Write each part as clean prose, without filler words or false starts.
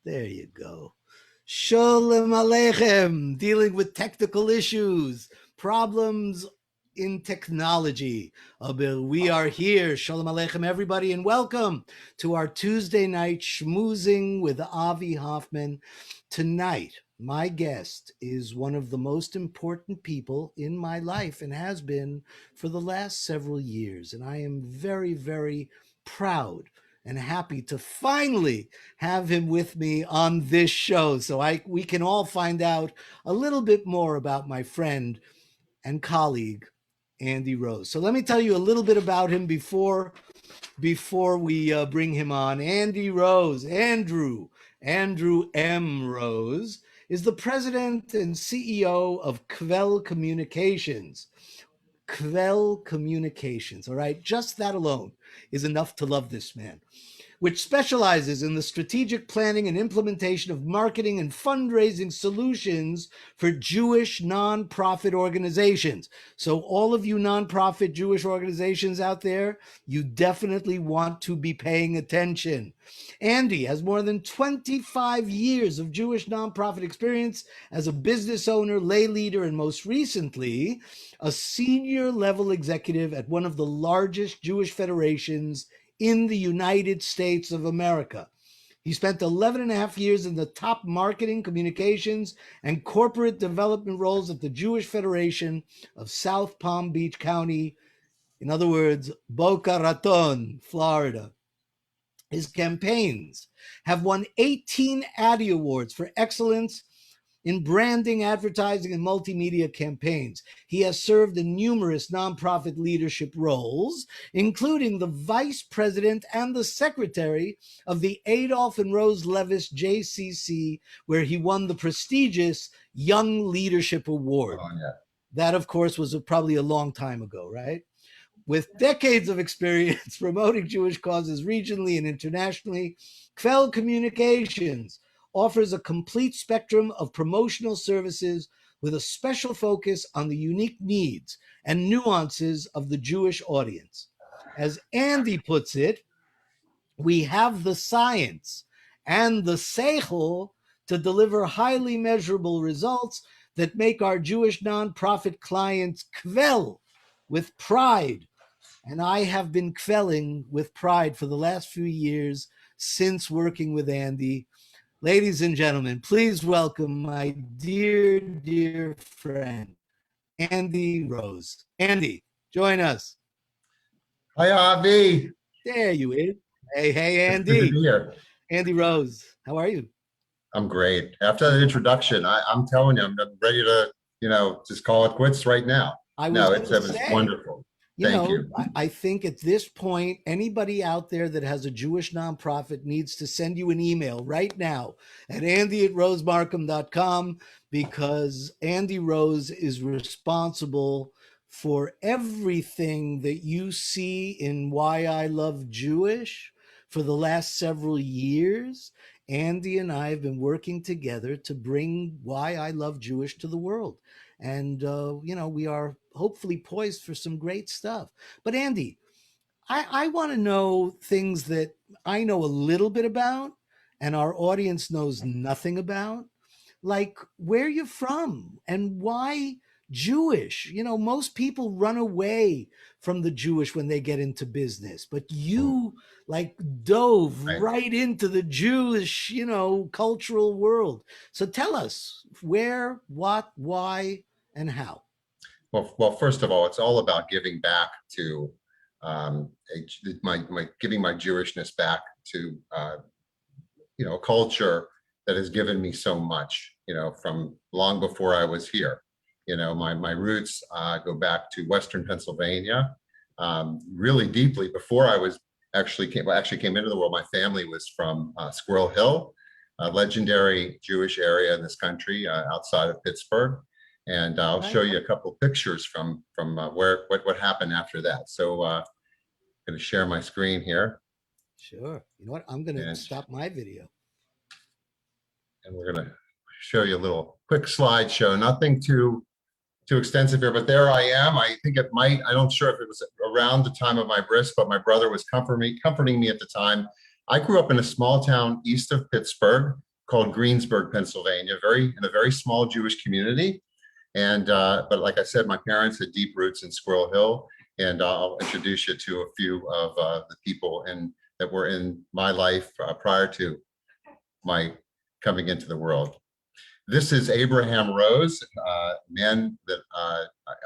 There you go. Sholem Aleichem, dealing with technical issues, problems in technology. We are here. Sholem Aleichem, everybody, and welcome to our Tuesday night Shmoozing with Avi Hoffman. Tonight, my guest is one of the most important people in my life and has been for the last several years. And I am very, very proud and happy to finally have him with me on this show so we can all find out a little bit more about my friend and colleague, Andy Rose. So let me tell you a little bit about him before we bring him on. Andy Rose, Andrew M. Rose, is the president and CEO of Kvell Communications. Kvell Communications, all right? Just that alone is enough to love this man, which specializes in the strategic planning and implementation of marketing and fundraising solutions for Jewish nonprofit organizations. So all of you nonprofit Jewish organizations out there, you definitely want to be paying attention. Andy has more than 25 years of Jewish nonprofit experience as a business owner, lay leader, and most recently, a senior level executive at one of the largest Jewish federations in the United States of America. He spent 11 and a half years in the top marketing, communications, and corporate development roles at the Jewish Federation of South Palm Beach County, in other words, Boca Raton, Florida. His campaigns have won 18 ADDY Awards for excellence in branding, advertising, and multimedia campaigns. He has served in numerous nonprofit leadership roles, including the vice president and the secretary of the Adolph and Rose Levis JCC, where he won the prestigious Young Leadership Award. Oh, yeah. That, of course, was probably a long time ago, right? With decades of experience promoting Jewish causes regionally and internationally, Kvell Communications offers a complete spectrum of promotional services with a special focus on the unique needs and nuances of the Jewish audience. As Andy puts it, we have the science and the seichel to deliver highly measurable results that make our Jewish nonprofit clients kvell with pride. And I have been kvelling with pride for the last few years since working with Andy. Ladies and gentlemen, please welcome my dear, dear friend, Andy Rose. Andy, join us. Hi, Avi. There you is. Hey, It's good Andy. to be here. Andy Rose, how are you? I'm great. After that introduction, I'm telling you, I'm ready to, just call it quits right now. It was wonderful. Thank you. I think at this point, anybody out there that has a Jewish nonprofit needs to send you an email right now at andy@rosemarkham.com, because Andy Rose is responsible for everything that you see in Why I Love Jewish for the last several years. Andy and I have been working together to bring Why I Love Jewish to the world. And, we are hopefully poised for some great stuff. But Andy, I want to know things that I know a little bit about and our audience knows nothing about, like where you're from and why Jewish. Most people run away from the Jewish when they get into business, but you dove right into the Jewish, cultural world. So tell us where, what, why, and how. Well, first of all, it's all about giving back to giving my Jewishness back to a culture that has given me so much. From long before I was here. My roots go back to Western Pennsylvania, really deeply. Before I was actually came into the world, my family was from Squirrel Hill, a legendary Jewish area in this country outside of Pittsburgh. And I'll show you a couple of pictures from what happened after that. So I'm going to share my screen here. Sure. You know what? I'm going to stop my video. And we're going to show you a little quick slideshow. Nothing too extensive here, but there I am. I think I'm not sure if it was around the time of my bris, but my brother was comforting me at the time. I grew up in a small town east of Pittsburgh called Greensburg, Pennsylvania, in a very small Jewish community. And but like I said, my parents had deep roots in Squirrel Hill, and I'll introduce you to a few of the people that were in my life prior to my coming into the world. This is Abraham Rose, man that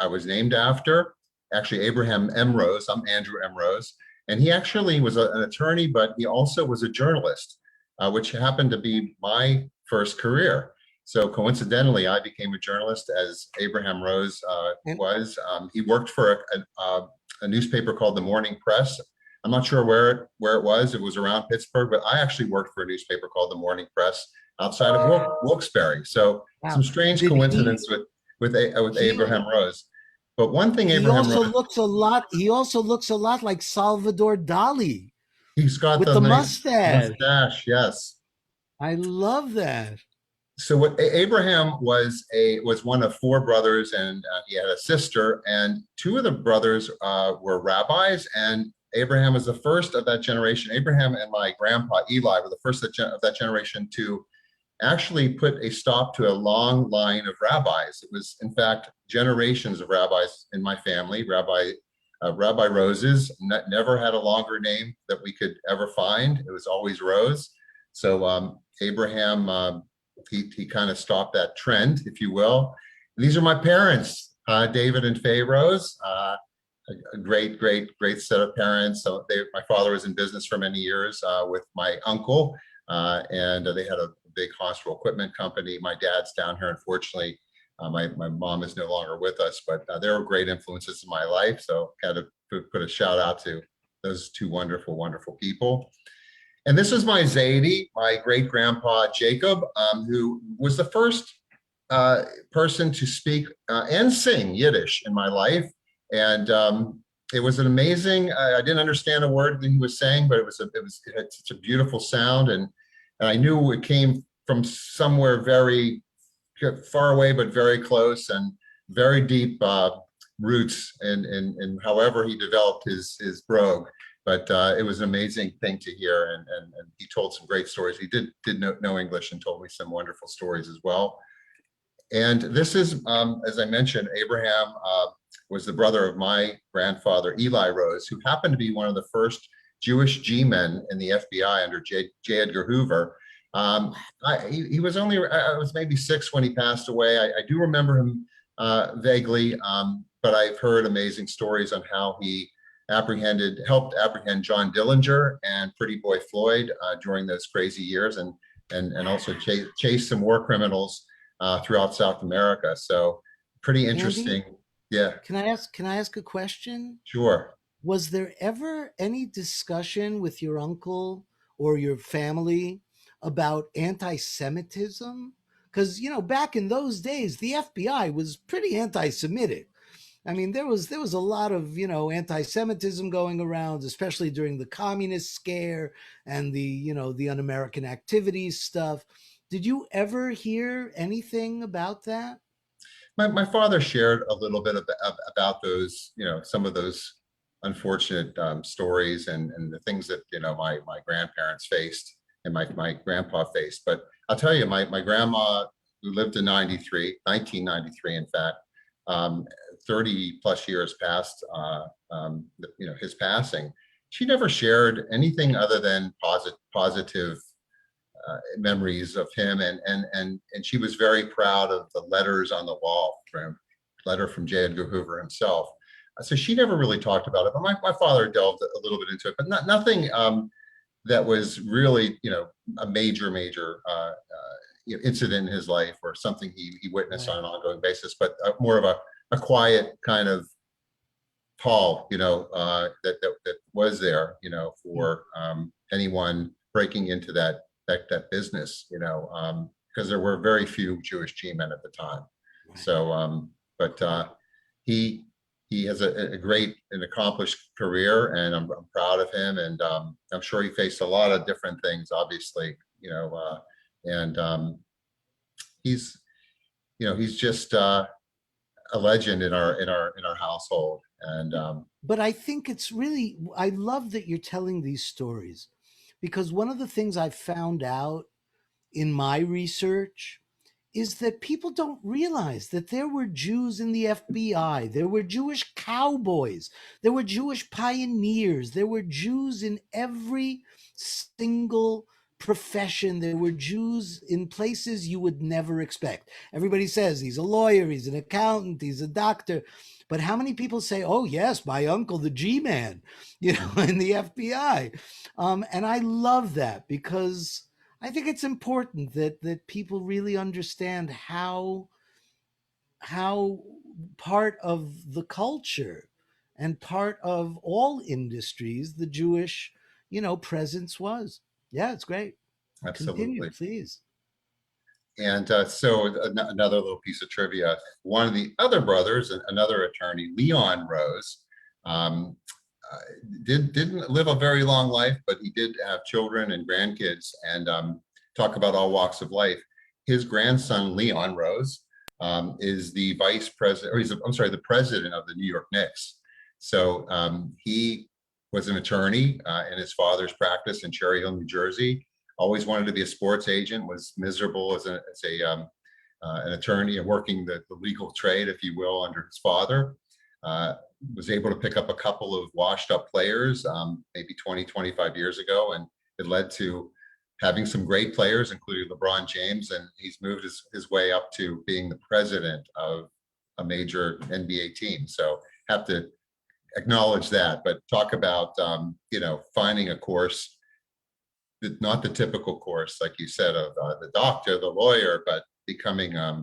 I was named after. Actually, Abraham M. Rose. I'm Andrew M. Rose. And he actually was an attorney, but he also was a journalist, which happened to be my first career. So coincidentally, I became a journalist as Abraham Rose was. He worked for a newspaper called the Morning Press. I'm not sure where it was. It was around Pittsburgh, but I actually worked for a newspaper called the Morning Press outside of Wilkes-Barre. So Wow. some strange Did coincidence with Abraham Rose. But one thing he Abraham also Rose, looks a lot. He also looks a lot like Salvador Dali he's got with the the nice mustache. mustache. Yes. I love that. So what Abraham was one of four brothers, and he had a sister, and two of the brothers were rabbis, and Abraham was the first of that generation. Abraham and my grandpa Eli were the first of that generation to actually put a stop to a long line of rabbis. It was, in fact, generations of rabbis in my family. Rabbi Rose's never had a longer name that we could ever find. It was always Rose. So Abraham, he kind of stopped that trend, if you will. And these are my parents, David and Faye Rose. A great set of parents. So my father was in business for many years with my uncle, and they had a big hospital equipment company. My dad's down here, unfortunately. My mom is no longer with us, but they were great influences in my life. So had to put a shout out to those two wonderful people. And this is my Zadie, my great grandpa Jacob, who was the first person to speak and sing Yiddish in my life. And it was an amazing, I didn't understand a word that he was saying, but it had such a beautiful sound. And I knew it came from somewhere very far away, but very close, and very deep roots in however he developed his brogue. But it was an amazing thing to hear, and he told some great stories. He did know English and told me some wonderful stories as well. And this is, as I mentioned, Abraham was the brother of my grandfather, Eli Rose, who happened to be one of the first Jewish G-men in the FBI under J. Edgar Hoover. He was I was maybe 6 when he passed away. I do remember him vaguely, but I've heard amazing stories on how he helped apprehend John Dillinger and Pretty Boy Floyd during those crazy years, and also chased some war criminals throughout South America. So pretty interesting. Andy, Yeah, can I ask a question? sure. Was there ever any discussion with your uncle or your family about anti-Semitism? Because back in those days, the FBI was pretty anti-Semitic. I mean, there was a lot of anti-Semitism going around, especially during the communist scare and the un-American activities stuff. Did you ever hear anything about that? My father shared a little bit about those, some of those unfortunate stories and the things that, my grandparents faced and my grandpa faced. But I'll tell you, my grandma, who lived to 1993, in fact, 30 plus years past, his passing, she never shared anything other than positive memories of him, and she was very proud of the letters on the wall, letter from J. Edgar Hoover himself. So she never really talked about it, but my father delved a little bit into it, but nothing that was really a major incident in his life or something he witnessed on an ongoing basis, but more of a quiet kind of Paul, that was there, for anyone breaking into that business, because there were very few Jewish G-men at the time. Right. So, but he has a great and accomplished career, and I'm proud of him. And I'm sure he faced a lot of different things, obviously, and he's just a legend in our household. And But I think I love that you're telling these stories, because one of the things I found out in my research is that people don't realize that there were Jews in the FBI, there were Jewish cowboys, there were Jewish pioneers, there were Jews in every single profession, there were Jews in places you would never expect. Everybody says he's a lawyer, he's an accountant, he's a doctor. But how many people say, oh, yes, my uncle, the G man, in the FBI? And I love that because I think it's important that people really understand how part of the culture and part of all industries the Jewish, presence was. Yeah, it's great. Continue, Absolutely. please. And another little piece of trivia, one of the other brothers, another attorney, Leon Rose, um, uh, didn't live a very long life, but he did have children and grandkids, and talk about all walks of life. His grandson, Leon Rose, is the vice president, or I'm sorry, the president of the New York Knicks. So he was an attorney in his father's practice in Cherry Hill, New Jersey. Always wanted to be a sports agent, was miserable as an attorney and working the legal trade, if you will, under his father. Was able to pick up a couple of washed up players maybe 20, 25 years ago, and it led to having some great players, including LeBron James, and he's moved his way up to being the president of a major NBA team. So have to acknowledge that, but talk about, finding a course, not the typical course, like you said, of the doctor, the lawyer, but becoming a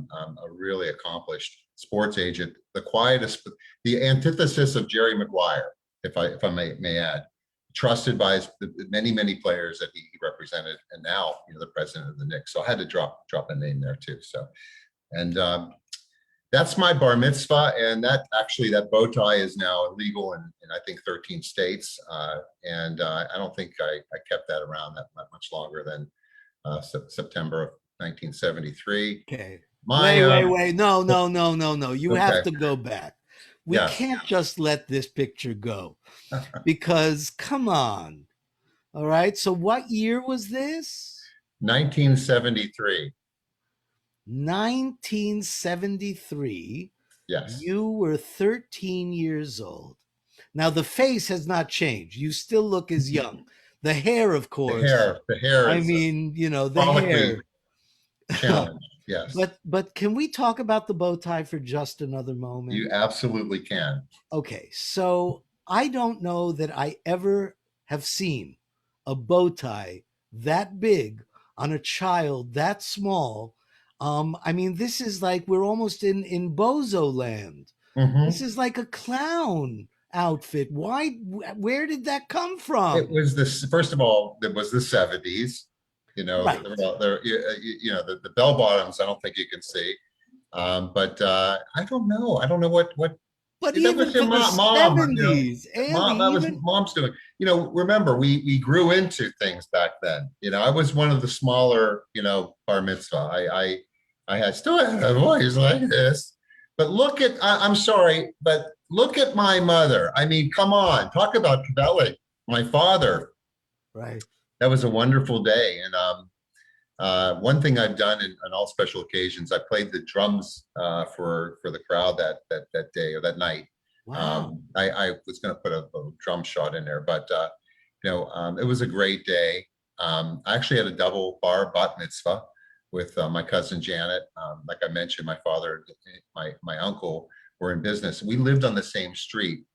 really accomplished sports agent, the quietest, the antithesis of Jerry Maguire, if I may add, trusted by the many players that he represented, and now the president of the Knicks. So I had to drop a name there too. So, and that's my bar mitzvah, and that bow tie is now illegal in I think 13 states, and I don't think I kept that around that much longer than September of 1973. Okay. My Wait. No. You have okay, to go back. We yes, can't just let this picture go because, come on. All right. So, what year was this? 1973. 1973. Yes, You were 13 years old. Now, the face has not changed. You still look as young. The hair, of course. the hair I is mean, the chronically hair. challenged. Yes, But can we talk about the bow tie for just another moment? you absolutely can. Okay, so I don't know that I ever have seen a bow tie that big on a child that small. I mean, this is like we're almost in Bozo land. This Mhm. is like a clown outfit. Why? Where did that come It from? was this, first of all, it was the 70s. Right. The bell bottoms, I don't think you can see. But I don't know. I don't know what But that was even your for the mom, 70s, Andy, mom, that was even mom's doing. Remember, we grew into things back then. I was one of the smaller, bar mitzvah. I had still had a voice like this. But I'm sorry, but look at my mother. I mean, come on, talk about Kvell, my father. right. That was a wonderful day. And one thing I've done on all special occasions, I played the drums for the crowd that day or that night. Wow. I was going to put a drum shot in there, but it was a great day. I actually had a double bar bat mitzvah with my cousin Janet. Like I mentioned, my father, my uncle were in business. We lived on the same street.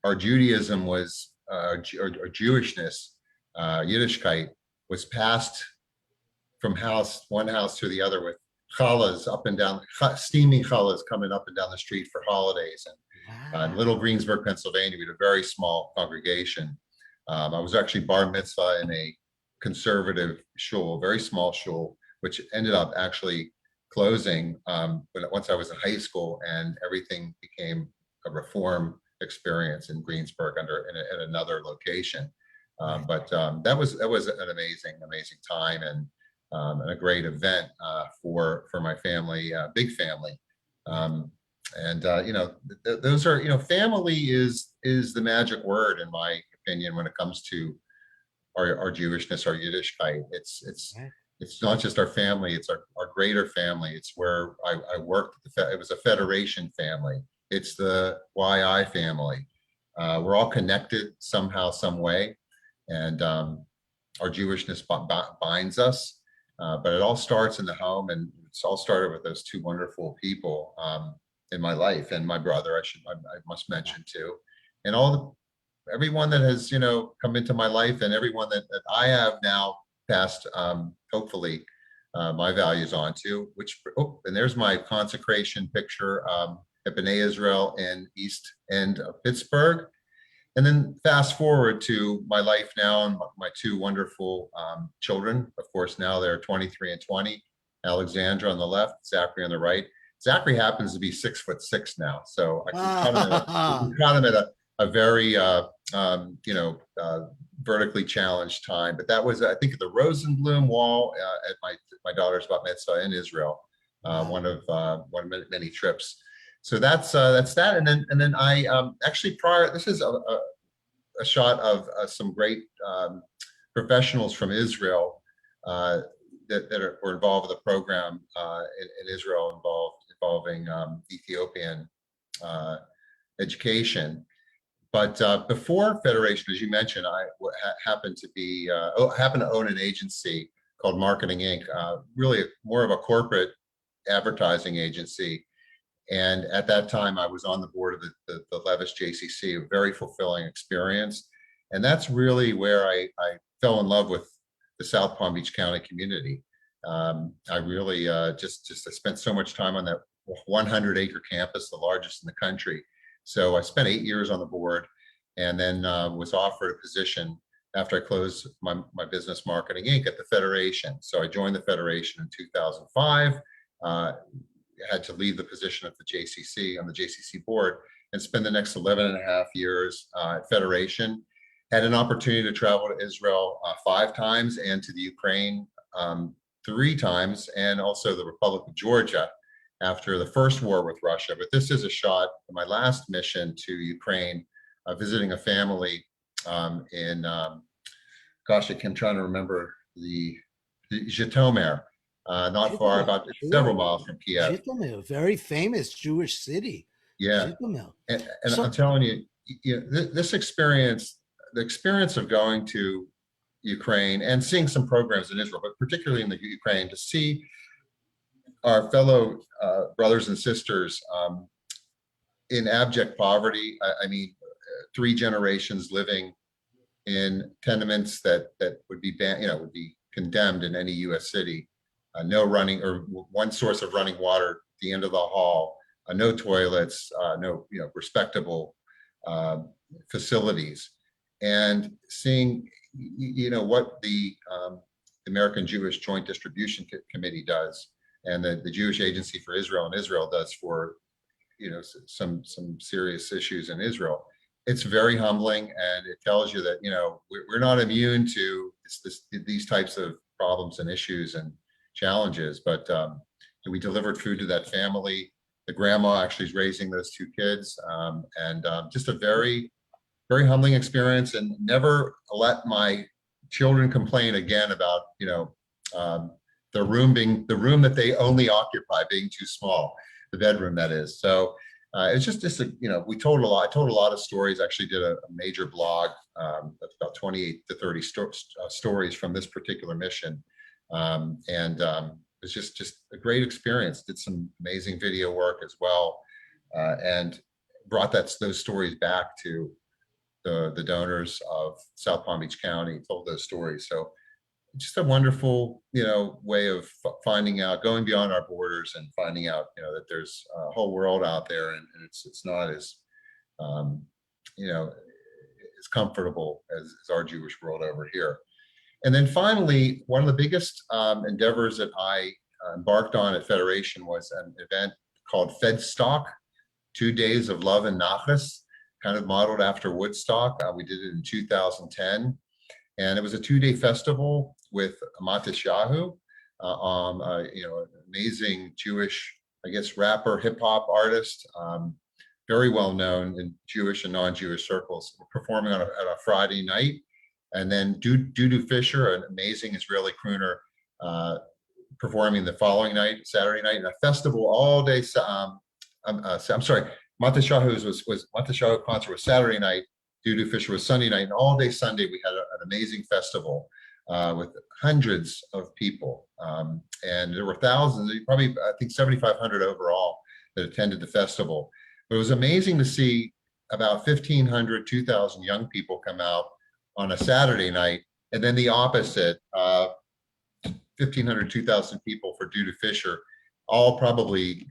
Our Judaism was our Jewishness, Yiddishkeit was passed from one house to the other with challahs up and down, steaming challahs coming up and down the street for holidays. And in Little Wow. Greensburg, Pennsylvania, we had a very small congregation. I was actually bar mitzvah in a conservative shul, very small shul, which ended up actually closing once I was in high school, and everything became a reform experience in Greensburg in another location. Right. That was an amazing time, and a great event for my family, big family. Right. Um, and those are, family is the magic word in my opinion when it comes to our Jewishness, our Yiddishkeit. It's Right. it's not just our family, it's our greater family. It's where I worked. It was a Federation family. It's the YI family. We're all connected somehow, some way. And our Jewishness binds us. But it all starts in the home, and it's all started with those two wonderful people in my life, and my brother, I must mention too. And everyone that has, come into my life, and everyone that I have now passed, hopefully, my values onto, and there's my consecration picture at B'nai Israel in East End of Pittsburgh. And then fast forward to my life now, and my two wonderful children. Of course, now they're 23 and 20. Alexandra on the left, Zachary on the right. Zachary happens to be 6'6" now, so I can count him at a very vertically challenged time. But that was, I think, at the Rosenblum Wall at my daughter's bat mitzvah in Israel, one of many trips. So that's that. And then I actually this is a shot of some great professionals from Israel that were involved with the program in Israel involving Ethiopian education. But before Federation, as you mentioned, I happened to own an agency called Marketing Inc., really more of a corporate advertising agency. And at that time, I was on the board of the Levis JCC, a very fulfilling experience. And that's really where I fell in love with the South Palm Beach County community. I really I spent so much time on that 100-acre campus, the largest in the country. So I spent 8 years on the board, and then was offered a position after I closed my business, Marketing Inc., at the Federation. So I joined the Federation in 2005. Had to leave the position at the JCC, on the JCC board, and spend the next 11 and a half years at Federation. Had an opportunity to travel to Israel 5 times, and to the Ukraine 3 times, and also the Republic of Georgia after the first war with Russia. But this is a shot of my last mission to Ukraine, visiting a family in, gosh, I'm trying to remember the Zhytomyr. Not far, about several miles from Kiev. Zhytomyr, very famous Jewish city. Yeah, and I'm telling you, this experience, the experience of going to Ukraine and seeing some programs in Israel, but particularly in the Ukraine, to see our fellow brothers and sisters in abject poverty. I mean, 3 generations living in tenements that would be would be condemned in any U.S. city. No running, or one source of running water at the end of the hall, no toilets, no respectable facilities, and seeing what the American Jewish Joint Distribution Committee does, and the Jewish Agency for Israel in Israel does for some serious issues in Israel. It's very humbling, and it tells you that we're not immune to these types of problems and issues and challenges, but we delivered food to that family. The grandma actually is raising those 2 kids, and just a very, very humbling experience. And never let my children complain again about the room that they only occupy being too small, the bedroom, that is. So it's just we told a lot. I told a lot of stories. I actually did a major blog that's about 28 to 30 stories from this particular mission. It's just a great experience. Did some amazing video work as well, and brought those stories back to the donors of South Palm Beach County. Told those stories. So just a wonderful way of finding out, going beyond our borders, and finding out that there's a whole world out there, and it's not as as comfortable as our Jewish world over here. And then finally, one of the biggest endeavors that I embarked on at Federation was an event called Fedstock, 2 days of love and nachas, kind of modeled after Woodstock. We did it in 2010, and it was a 2-day festival with Matisyahu, amazing Jewish, I guess, rapper, hip hop artist, very well known in Jewish and non-Jewish circles, performing on a Friday night. And then Dudu Fisher, an amazing Israeli crooner, performing the following night, Saturday night, and a festival all day. I'm sorry, Montashahu concert was Saturday night. Doo Fisher was Sunday night, and all day Sunday we had an amazing festival with hundreds of people, and there were thousands, probably I think 7,500 overall that attended the festival. But it was amazing to see about 1,500, 2,000 young people come out on a Saturday night, and then the opposite, 1,500, 2,000 people for Doo Fisher, all probably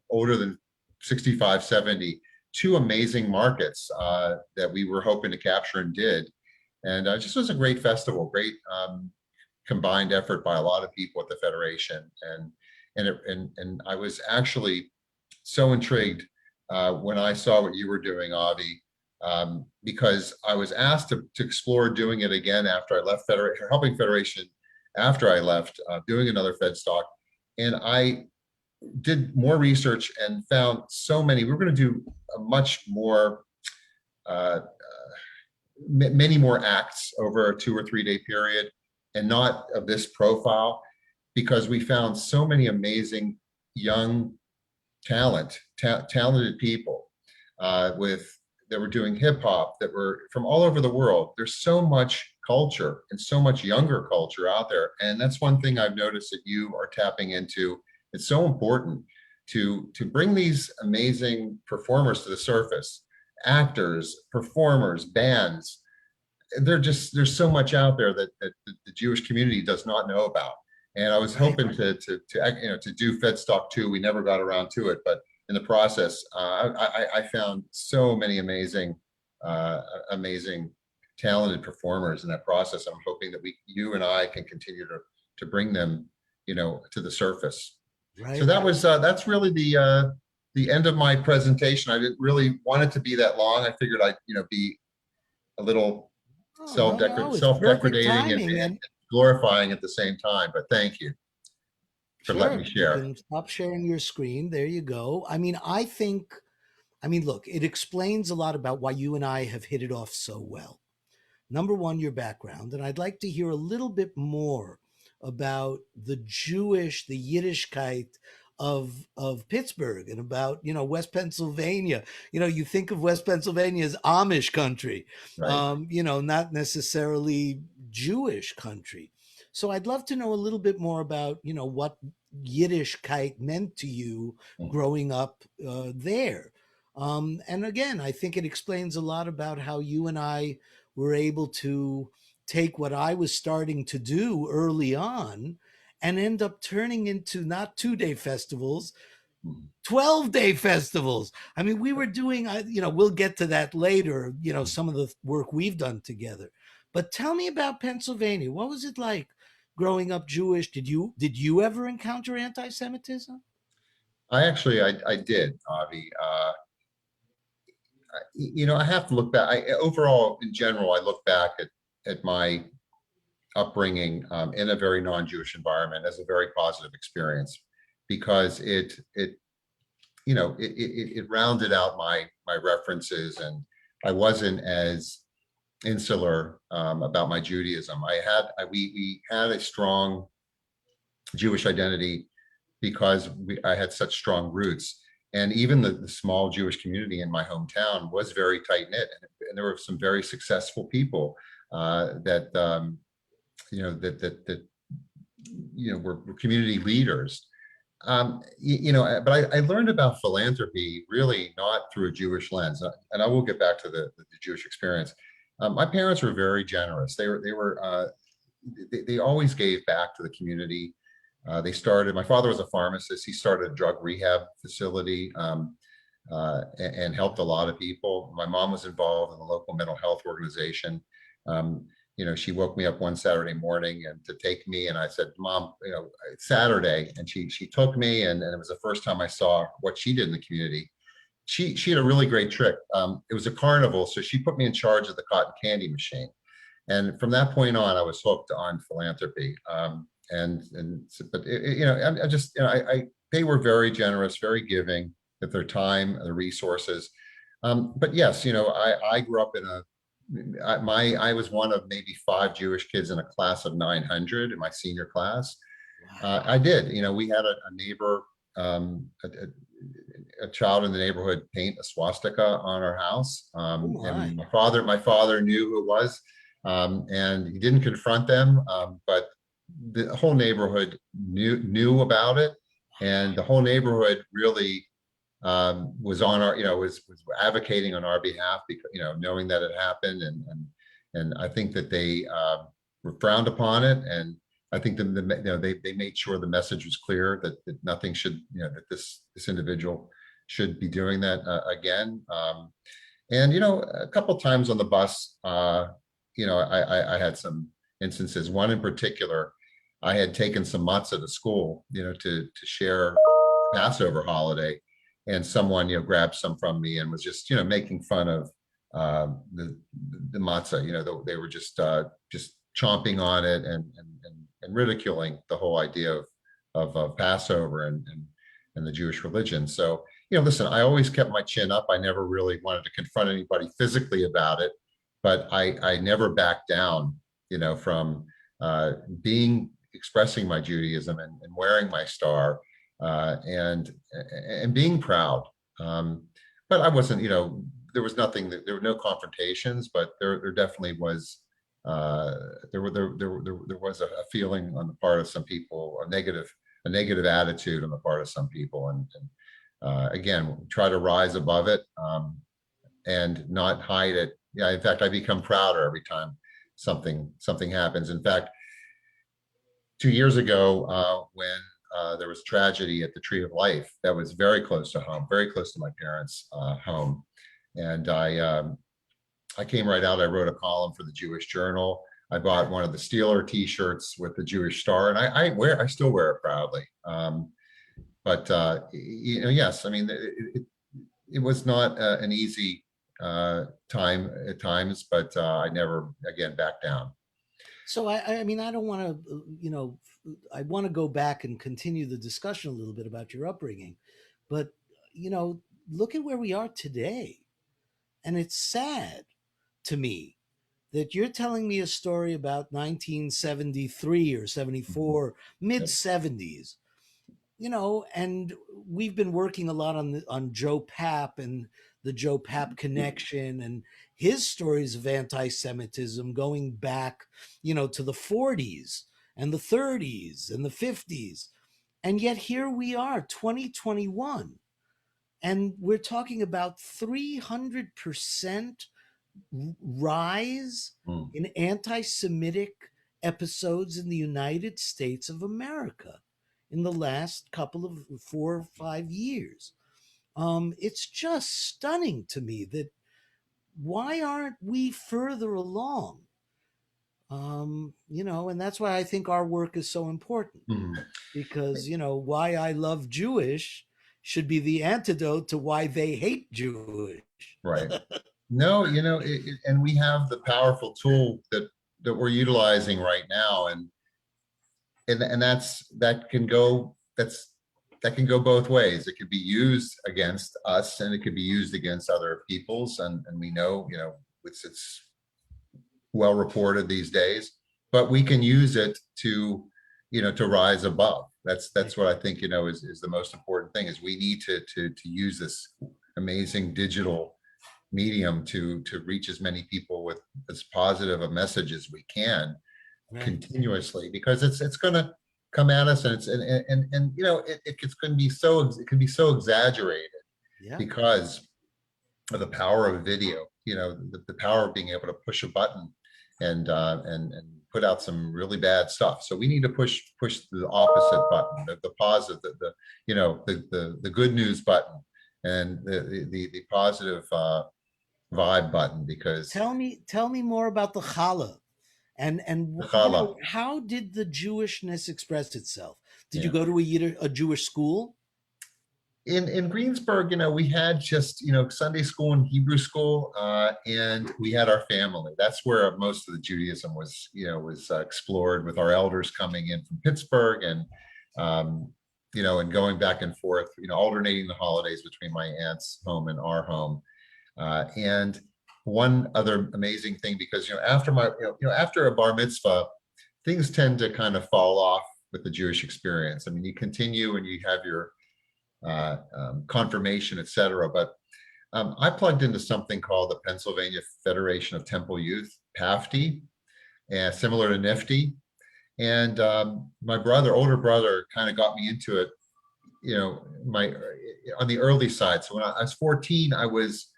older than 65, 70. Two amazing markets that we were hoping to capture and did. And it just was a great festival, great combined effort by a lot of people at the Federation. And I was actually so intrigued when I saw what you were doing, Avi, because I was asked to explore doing it again after I left Federation, helping Federation after I left, doing another FedStalk. And I did more research and found so many. We were going to do a much more, many more acts over a 2 or 3 day period, and not of this profile, because we found so many amazing young talented people that were doing hip hop, that were from all over the world. There's so much culture and so much younger culture out there. And that's one thing I've noticed that you are tapping into. It's so important to bring these amazing performers to the surface, actors, performers, bands. There's so much out there that the Jewish community does not know about. And I was hoping to do FedStalk 2. We never got around to it, but in the process, I found so many amazing, talented performers in that process. I'm hoping that you and I can continue to bring them, to the surface. Right. So that's really the end of my presentation. I didn't really want it to be that long. I figured I'd be a little self-deprecating and glorifying at the same time. But thank you for letting me share. You can stop sharing your screen. There you go. Look, it explains a lot about why you and I have hit it off so well. Number one, your background. And I'd like to hear a little bit more about the Yiddishkeit of Pittsburgh, and about, West Pennsylvania. You think of West Pennsylvania as Amish country, right. Not necessarily Jewish country. So I'd love to know a little bit more about, what Yiddishkeit meant to you growing up there. And again, I think it explains a lot about how you and I were able to take what I was starting to do early on and end up turning into not 2-day festivals, 12-day festivals. We were doing, we'll get to that later, some of the work we've done together. But tell me about Pennsylvania. What was it like growing up Jewish? Did you ever encounter anti-Semitism? I did, Avi. I have to look back. Overall, in general, I look back at my upbringing in a very non-Jewish environment as a very positive experience, because it rounded out my references, and I wasn't as insular about my Judaism. We had a strong Jewish identity because I had such strong roots. And even the small Jewish community in my hometown was very tight knit, and there were some very successful people that were community leaders. But I learned about philanthropy really not through a Jewish lens, and I will get back to the Jewish experience. My parents were very generous. They always gave back to the community. My father was a pharmacist. He started a drug rehab facility and helped a lot of people. My mom was involved in the local mental health organization. She woke me up one Saturday morning and to take me, and I said, "Mom, it's Saturday," and she took me, and it was the first time I saw what she did in the community. She had a really great trick. It was a carnival, so she put me in charge of the cotton candy machine, and from that point on, I was hooked on philanthropy. They were very generous, very giving with their time, their resources. But yes, I grew up in a I was one of maybe 5 Jewish kids in a class of 900 in my senior class. Wow. I did. We had a neighbor, a child in the neighborhood paint a swastika on our house. Oh my. And my father knew who it was, and he didn't confront them, but the whole neighborhood knew about it, and the whole neighborhood really was on our, was advocating on our behalf, because knowing that it happened, and I think that they were frowned upon it, and I think they made sure the message was clear that nothing should, that this individual should be doing that again. And a couple times on the bus, I had some instances. One in particular, I had taken some matzah to school, to share Passover holiday, and someone grabbed some from me and was just making fun of the matzah. They were just chomping on it, and ridiculing the whole idea of Passover and the Jewish religion. So listen, I always kept my chin up. I never really wanted to confront anybody physically about it, but I never backed down, from expressing my Judaism, and wearing my star, and being proud. But I wasn't, there was nothing, there were no confrontations, but there definitely was, there was a feeling on the part of some people, a negative attitude on the part of some people, and again, try to rise above it, and not hide it. Yeah, in fact, I become prouder every time something happens. In fact, 2 years ago, when there was tragedy at the Tree of Life, that was very close to home, very close to my parents' home, and I came right out. I wrote a column for the Jewish Journal. I bought one of the Steeler T-shirts with the Jewish star, and I still wear it proudly. But yes, I mean, it was not an easy time at times, but I never again backed down. So I mean, I don't want to, I want to go back and continue the discussion a little bit about your upbringing, but look at where we are today, and it's sad to me that you're telling me a story about 1973 or 74, mid 70s, and we've been working a lot on Joe Papp and the Joe Papp connection, and his stories of anti-Semitism going back, to the 40s and the 30s and the 50s. And yet here we are, 2021, and we're talking about 300% rise Mm. in anti-Semitic episodes in the United States of America in the last couple of 4 or 5 years. It's just stunning to me that why aren't we further along? And that's why I think our work is so important, Mm. because, why I love Jewish should be the antidote to why they hate Jewish. Right. No, and we have the powerful tool that we're utilizing right now, and that can go both ways. It could be used against us, and it could be used against other peoples, and we know, it's well reported these days, but we can use it to rise above. That's what I think, is the most important thing. Is we need to use this amazing digital medium to reach as many people with as positive a message as we can, Right. continuously, because it's going to come at us, and it's going to be it can be so exaggerated, Yeah. because of the power of video, the power of being able to push a button and put out some really bad stuff. So we need to push the opposite button, the positive, the good news button, and the positive vibe button, because Tell me more about the challah, and the challah. how did the Jewishness express itself? Did you Yeah. go to a Jewish school? In Greensburg, we had just Sunday school and Hebrew school, and we had our family. That's where most of the Judaism was explored, with our elders coming in from Pittsburgh, and and going back and forth, alternating the holidays between my aunt's home and our home, and one other amazing thing, because after after a bar mitzvah, things tend to kind of fall off with the Jewish experience. I mean, you continue and you have your confirmation, etc. But I plugged into something called the Pennsylvania Federation of Temple Youth, PAFTY, and similar to NIFTY. And my older brother, kind of got me into it, on the early side. So when I was 14, I was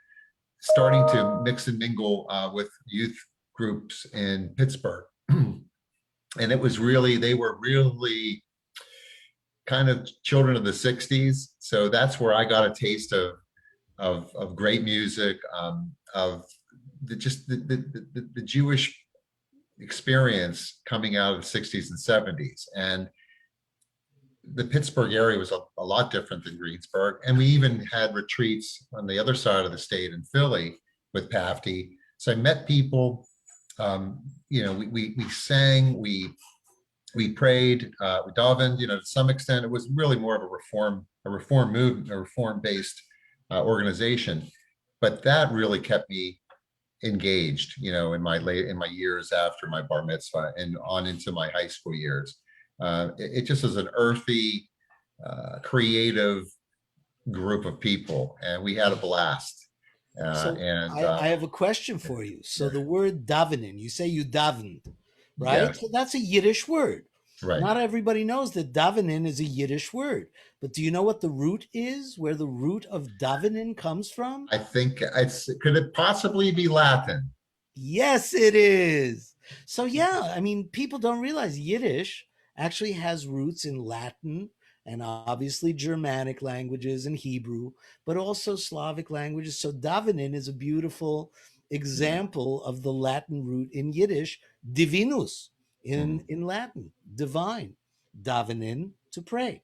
starting to mix and mingle with youth groups in Pittsburgh. And they were really kind of children of the 60s. So that's where I got a taste of great music, of the Jewish experience coming out of the 60s and 70s. And the Pittsburgh area was a lot different than Greensburg. And we even had retreats on the other side of the state in Philly with PAFTY. So I met people, we sang, we prayed, we davened, to some extent. It was really more of a reform movement, a reform-based organization. But that really kept me engaged, in my years after my bar mitzvah and on into my high school years. It just was an earthy, creative group of people, and we had a blast. I have a question for you. So the word davening, you say you davened, right? Yes. So that's a Yiddish word. Right. Not everybody knows that davening is a Yiddish word, but do you know what the root is? Where the root of davening comes from? I think could it possibly be Latin? Yes, it is. So yeah, I mean, people don't realize Yiddish actually has roots in Latin and obviously Germanic languages and Hebrew, but also Slavic languages. So davening is a beautiful example of the Latin root in Yiddish, divinus in Latin, divine, davening, to pray.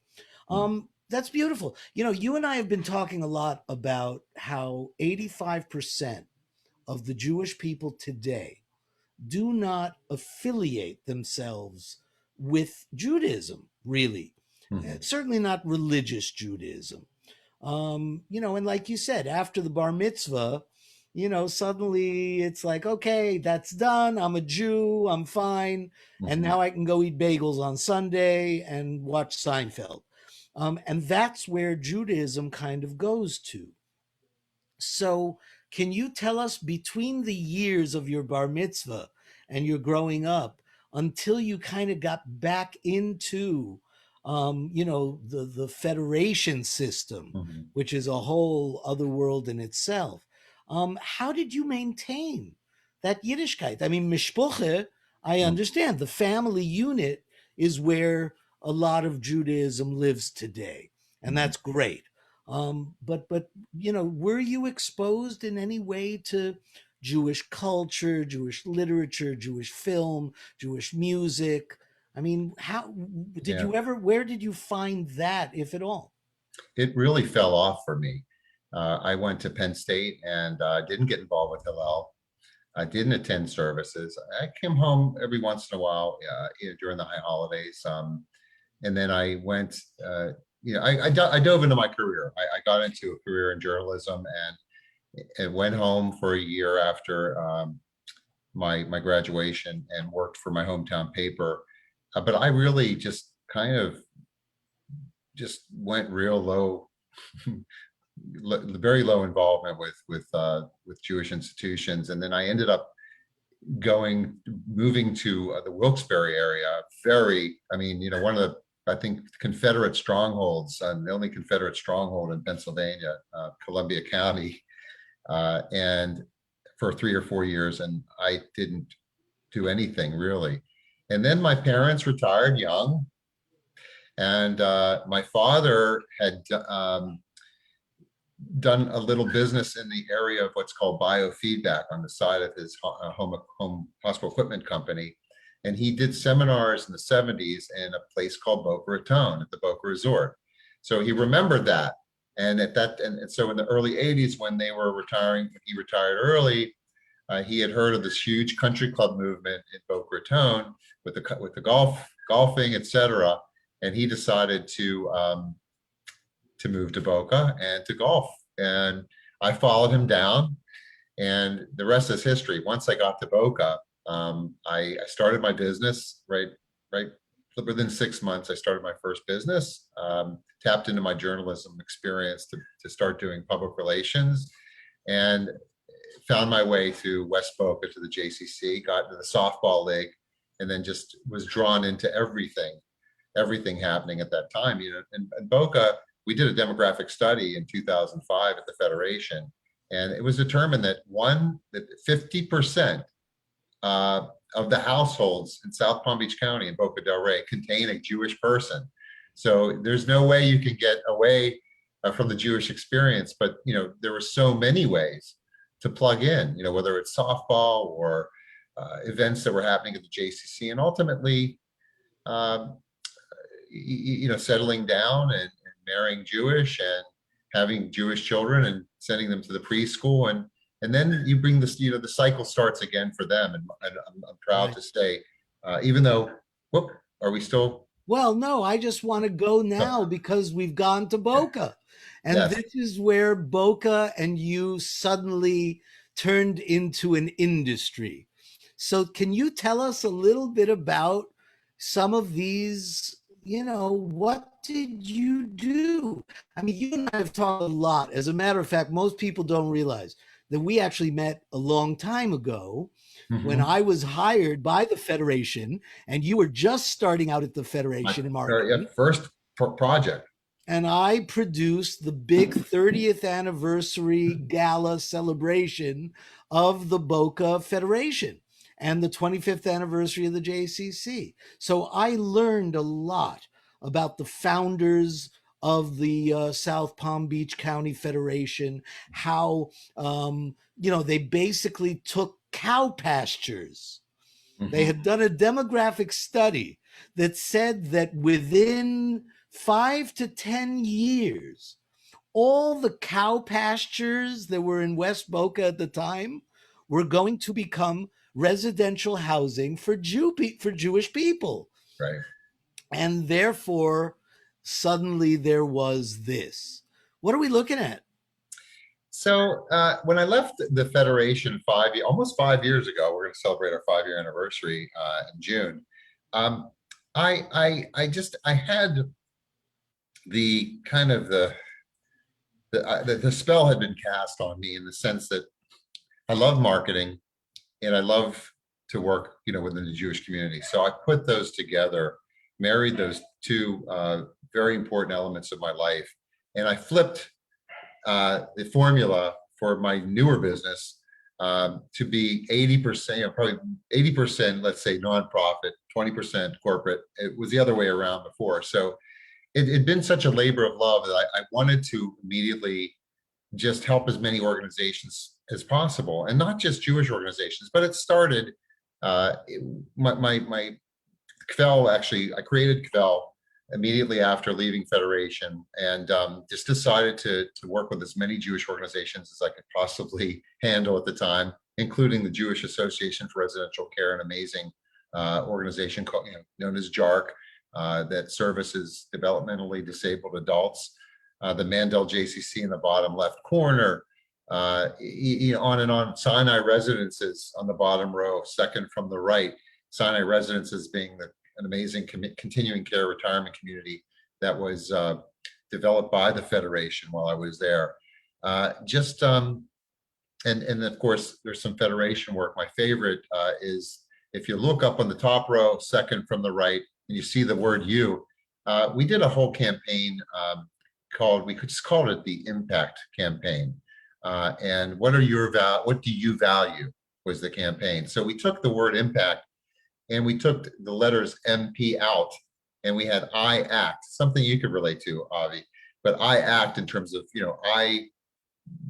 That's beautiful. You and I have been talking a lot about how 85% of the Jewish people today do not affiliate themselves with Judaism, really. Certainly not religious Judaism. And like you said, after the bar mitzvah, suddenly it's like, okay, that's done. I'm a Jew. I'm fine. And now I can go eat bagels on Sunday and watch Seinfeld. And that's where Judaism kind of goes to. So, can you tell us, between the years of your bar mitzvah and your growing up until you kind of got back into, the federation system, which is a whole other world in itself? How did you maintain that Yiddishkeit? I mean, mishpuche, I understand. The family unit is where a lot of Judaism lives today, and that's great. But were you exposed in any way to Jewish culture, Jewish literature, Jewish film, Jewish music? I mean, how did Yeah. you ever? Where did you find that, if at all? It really fell off for me. I went to Penn State and didn't get involved with Hillel. I didn't attend services. I came home every once in a while during the high holidays. And then I went, I dove into my career. I got into a career in journalism and went home for a year after my graduation and worked for my hometown paper. But I really just kind of just went real low, very low involvement with Jewish institutions. And then I ended up moving to the Wilkes-Barre area. One of the, I think, Confederate strongholds, the only Confederate stronghold in Pennsylvania, Columbia County, and for 3 or 4 years, and I didn't do anything really. And then my parents retired young, and my father had done a little business in the area of what's called biofeedback on the side of his home hospital equipment company. And he did seminars in the 70s in a place called Boca Raton at the Boca Resort. So he remembered that. And so in the early 80s, when they were retiring, he retired early, he had heard of this huge country club movement in Boca Raton with the golfing, etc. And he decided to move to Boca and to golf. And I followed him down. And the rest is history. Once I got to Boca, I started my business right within 6 months. I started my first business, tapped into my journalism experience to start doing public relations, and found my way to West Boca, to the JCC, got into the softball league, and then just was drawn into everything happening at that time. In Boca, we did a demographic study in 2005 at the Federation, and it was determined that 50% of the households in South Palm Beach County and Boca del Rey contain a Jewish person. So there's no way you can get away from the Jewish experience. But there were so many ways to plug in. Whether it's softball or events that were happening at the JCC, and ultimately, settling down and marrying Jewish and having Jewish children and sending them to the preschool, and then you bring this, the cycle starts again for them. And I'm proud to say, even though, are we still? Well, no, I just want to go now because we've gone to Boca. And Yes. This is where Boca and you suddenly turned into an industry. So can you tell us a little bit about some of these, what did you do? I mean, you and I have talked a lot. As a matter of fact, most people don't realize that we actually met a long time ago when I was hired by the Federation and you were just starting out at the Federation in marketing. First project. And I produced the big 30th anniversary gala celebration of the Boca Federation and the 25th anniversary of the JCC. So I learned a lot about the founders of the South Palm Beach County Federation, how, they basically took cow pastures. They had done a demographic study that said that within 5 to 10 years, all the cow pastures that were in West Boca at the time were going to become residential housing for Jewish people. Right. And therefore, suddenly there was this. What are we looking at? So when I left the Federation almost 5 years ago, we're going to celebrate our 5-year anniversary in June. I had the kind of the spell had been cast on me, in the sense that I love marketing and I love to work, within the Jewish community. So I put those together, married those two very important elements of my life, and I flipped the formula for my newer business to be 80%, probably 80%, let's say, nonprofit, 20% corporate. It was the other way around before. So it'd been such a labor of love that I wanted to immediately just help as many organizations as possible, and not just Jewish organizations. But it started, my Kvell, actually, I created Kvell immediately after leaving Federation, and just decided to work with as many Jewish organizations as I could possibly handle at the time, including the Jewish Association for Residential Care, an amazing organization called, known as JARC, that services developmentally disabled adults. The Mandel JCC in the bottom left corner, on and on. Sinai Residences on the bottom row, second from the right. Sinai Residences being an amazing continuing care retirement community that was developed by the Federation while I was there. And of course, there's some Federation work. My favorite is, if you look up on the top row, second from the right, and you see the word "you," we did a whole campaign we could just call it the Impact Campaign. And what do you value was the campaign. So we took the word impact and we took the letters MP out, and we had I act, something you could relate to, Avi, but I act in terms of, I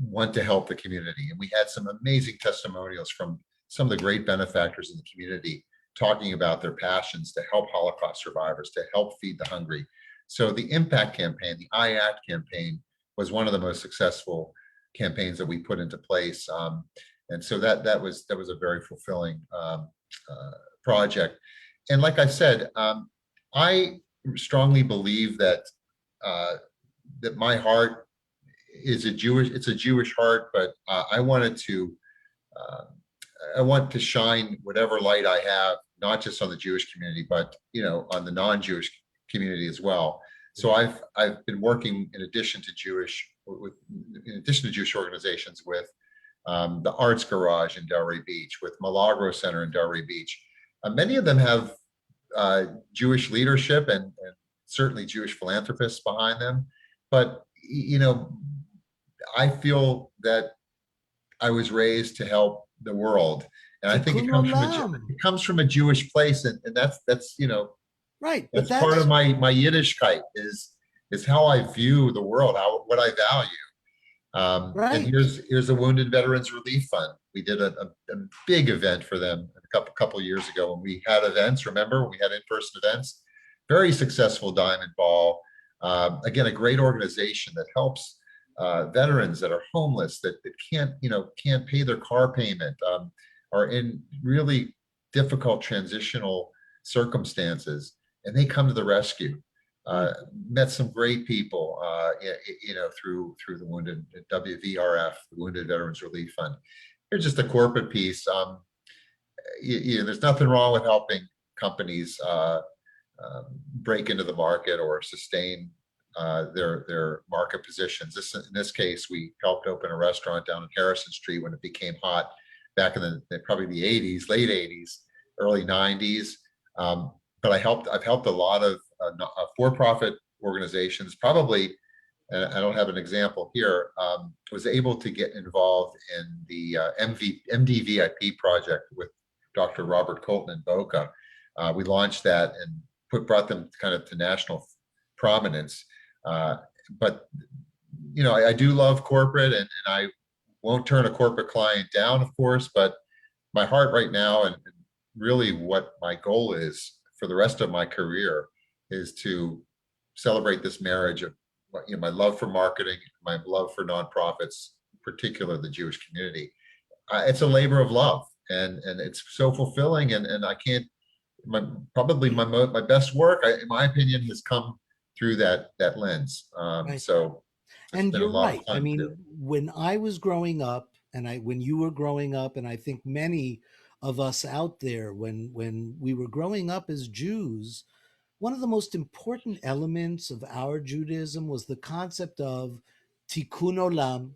want to help the community. And we had some amazing testimonials from some of the great benefactors in the community talking about their passions to help Holocaust survivors, to help feed the hungry. So the Impact Campaign, the I Act campaign, was one of the most successful campaigns that we put into place. And so that was a very fulfilling project. And like I said, I strongly believe that that my heart is it's a Jewish heart, but I wanted to uh, I want to shine whatever light I have, not just on the Jewish community, but on the non-Jewish community as well. So I've been working in addition to Jewish organizations with the Arts Garage in Delray Beach, with Milagro Center in Delray Beach. Many of them have Jewish leadership and certainly Jewish philanthropists behind them. But I feel that I was raised to help the world, and I think Tikkun olam. it comes from a Jewish place, and that's Right, but that's part of my Yiddishkeit is how I view the world, what I value. And right. here's a Wounded Veterans Relief Fund. We did a big event for them a couple years ago when we had events. Remember, we had in-person events. Very successful Diamond Ball. Again, a great organization that helps veterans that are homeless, that can't pay their car payment, are in really difficult transitional circumstances, and they come to the rescue. Met some great people, through the Wounded WVRF, the Wounded Veterans Relief Fund. Here's just a corporate piece. There's nothing wrong with helping companies break into the market or sustain their market positions. In this case, we helped open a restaurant down in Harrison Street when it became hot back in probably the 80s, late 80s, early 90s. But I've helped a lot of for-profit organizations. Probably, and I don't have an example here, was able to get involved in the MDVIP project with Dr. Robert Colton in Boca. We launched that and brought them kind of to national prominence. But I do love corporate, and I won't turn a corporate client down, of course. But my heart right now, and really what my goal is for the rest of my career, is to celebrate this marriage of my love for marketing, my love for nonprofits, in particular the Jewish community. It's a labor of love, and it's so fulfilling, and I can't. Probably my best work, in my opinion, has come through that lens. Right. So it's And been a you're lot right. of I fun too. mean, when I was growing up, and when you were growing up, and I think many of us out there, when we were growing up as Jews, one of the most important elements of our Judaism was the concept of tikkun olam,